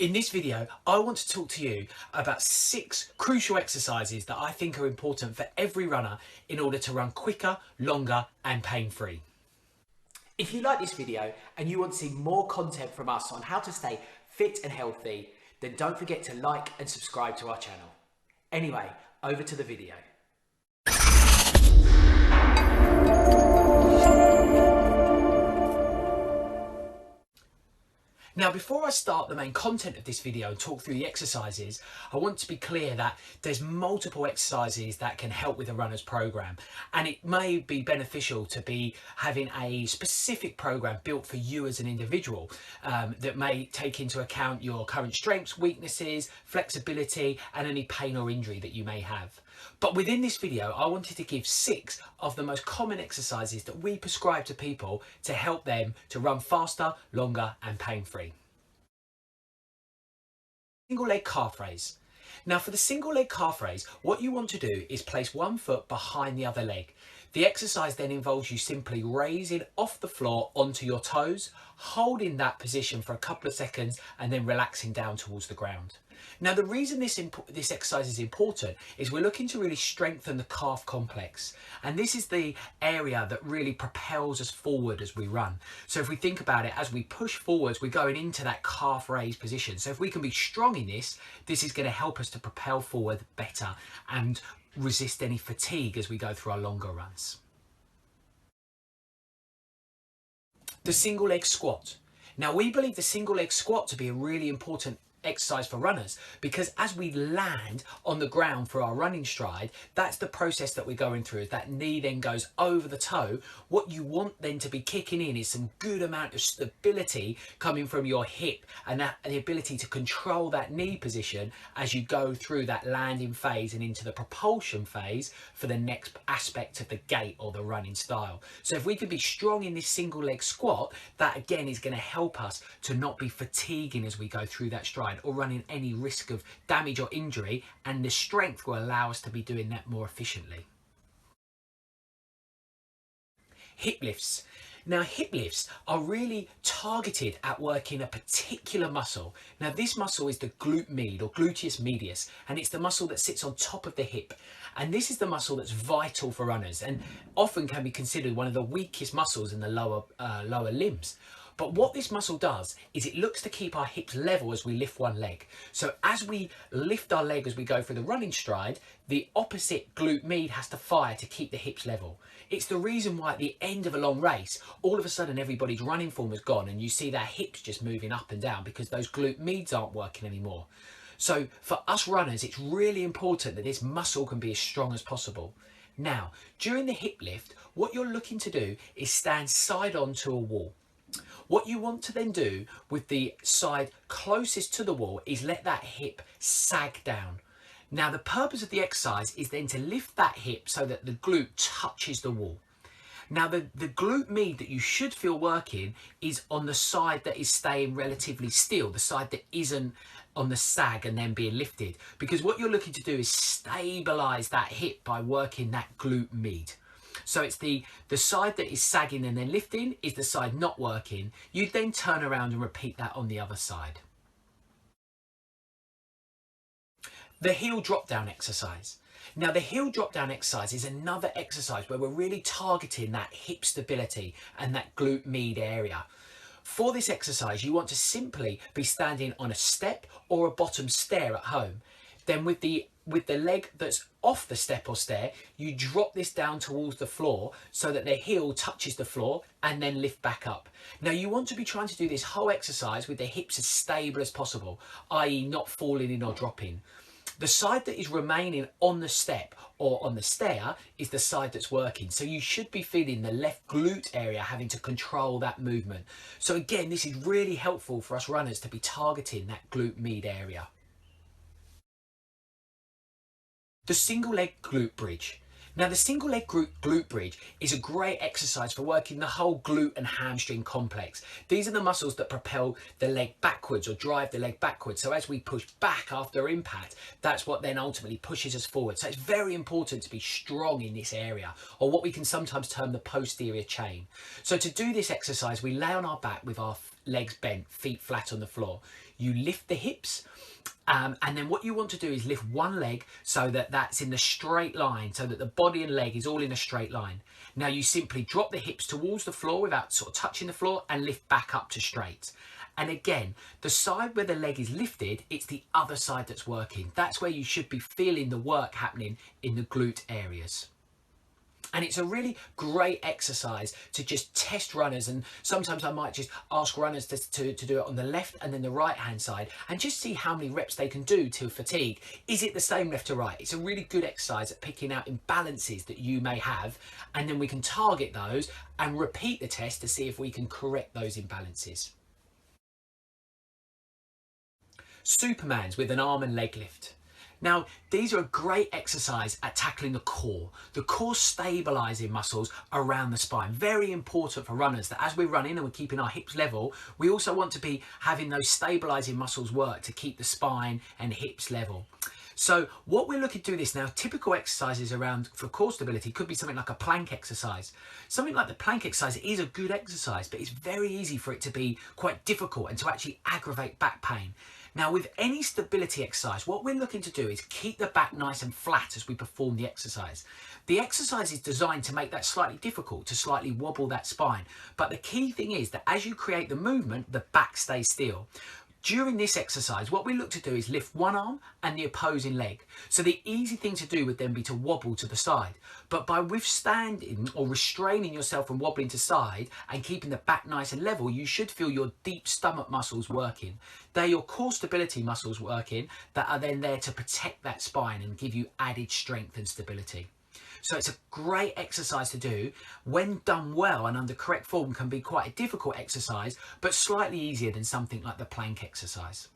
In this video, I want to talk to you about 6 crucial exercises that I think are important for every runner in order to run quicker, longer and pain-free. If you like this video and you want to see more content from us on how to stay fit and healthy, then don't forget to like and subscribe to our channel. Anyway, over to the video. Now, before I start the main content of this video and talk through the exercises, I want to be clear that there's multiple exercises that can help with a runner's program, and it may be beneficial to be having a specific program built for you as an individual that may take into account your current strengths, weaknesses, flexibility, and any pain or injury that you may have. But within this video, I wanted to give 6 of the most common exercises that we prescribe to people to help them to run faster, longer and pain-free. Single leg calf raise. Now for the single leg calf raise, what you want to do is place one foot behind the other leg. The exercise then involves you simply raising off the floor onto your toes, holding that position for a couple of seconds and then relaxing down towards the ground. Now the reason this exercise is important is we're looking to really strengthen the calf complex, and this is the area that really propels us forward as we run. So if we think about it, as we push forwards, we're going into that calf raise position. So if we can be strong in this, this is going to help us to propel forward better and resist any fatigue as we go through our longer runs. The single leg squat. Now we believe the single leg squat to be a really important exercise for runners, because as we land on the ground for our running stride, that's the process that we're going through. As that knee then goes over the toe, what you want then to be kicking in is some good amount of stability coming from your hip, and the ability to control that knee position as you go through that landing phase and into the propulsion phase for the next aspect of the gait or the running style. So if we can be strong in this single leg squat, that again is going to help us to not be fatiguing as we go through that stride or running any risk of damage or injury, and the strength will allow us to be doing that more efficiently. Hip lifts. Now hip lifts are really targeted at working a particular muscle. Now this muscle is the glute med or gluteus medius, and it's the muscle that sits on top of the hip. And this is the muscle that's vital for runners and often can be considered one of the weakest muscles in the lower limbs. But what this muscle does is it looks to keep our hips level as we lift one leg. So as we lift our leg as we go through the running stride, the opposite glute med has to fire to keep the hips level. It's the reason why at the end of a long race, all of a sudden everybody's running form is gone and you see their hips just moving up and down because those glute meds aren't working anymore. So for us runners, it's really important that this muscle can be as strong as possible. Now, during the hip lift, what you're looking to do is stand side on to a wall. What you want to then do with the side closest to the wall is let that hip sag down. Now the purpose of the exercise is then to lift that hip so that the glute touches the wall. Now the glute med that you should feel working is on the side that is staying relatively still, the side that isn't on the sag and then being lifted, because what you're looking to do is stabilize that hip by working that glute med. So it's the side that is sagging and then lifting is the side not working. You then turn around and repeat that on the other side. The heel drop down exercise. Now the heel drop down exercise is another exercise where we're really targeting that hip stability and that glute med area. For this exercise, you want to simply be standing on a step or a bottom stair at home. Then with the leg that's off the step or stair, you drop this down towards the floor so that the heel touches the floor and then lift back up. Now you want to be trying to do this whole exercise with the hips as stable as possible, i.e. not falling in or dropping. The side that is remaining on the step or on the stair is the side that's working. So you should be feeling the left glute area having to control that movement. So again, this is really helpful for us runners to be targeting that glute med area. The single leg glute bridge. Now the single leg glute bridge is a great exercise for working the whole glute and hamstring complex. These are the muscles that propel the leg backwards or drive the leg backwards. So as we push back after impact, that's what then ultimately pushes us forward. So it's very important to be strong in this area, or what we can sometimes term the posterior chain. So to do this exercise, we lay on our back with our legs bent, feet flat on the floor. you lift the hips. And then what you want to do is lift one leg so that that's in the straight line, so that the body and leg is all in a straight line. Now you simply drop the hips towards the floor without sort of touching the floor and lift back up to straight. And again, the side where the leg is lifted, it's the other side that's working. That's where you should be feeling the work happening in the glute areas. And it's a really great exercise to just test runners, and sometimes I might just ask runners to do it on the left and then the right hand side and just see how many reps they can do till fatigue. Is it the same left to right? It's a really good exercise at picking out imbalances that you may have, and then we can target those and repeat the test to see if we can correct those imbalances. Supermans with an arm and leg lift. Now, these are a great exercise at tackling the core stabilizing muscles around the spine. Very important for runners that as we're running and we're keeping our hips level, we also want to be having those stabilizing muscles work to keep the spine and hips level. So what we're looking to do this now, typical exercises around for core stability could be something like a plank exercise. Something like the plank exercise is a good exercise, but it's very easy for it to be quite difficult and to actually aggravate back pain. Now, with any stability exercise, what we're looking to do is keep the back nice and flat as we perform the exercise. The exercise is designed to make that slightly difficult, to slightly wobble that spine. But the key thing is that as you create the movement, the back stays still. During this exercise, what we look to do is lift one arm and the opposing leg. So the easy thing to do would then be to wobble to the side. But by withstanding or restraining yourself from wobbling to side and keeping the back nice and level, you should feel your deep stomach muscles working. They're your core stability muscles working that are then there to protect that spine and give you added strength and stability. So it's a great exercise to do. When done well and under correct form, can be quite a difficult exercise, but slightly easier than something like the plank exercise.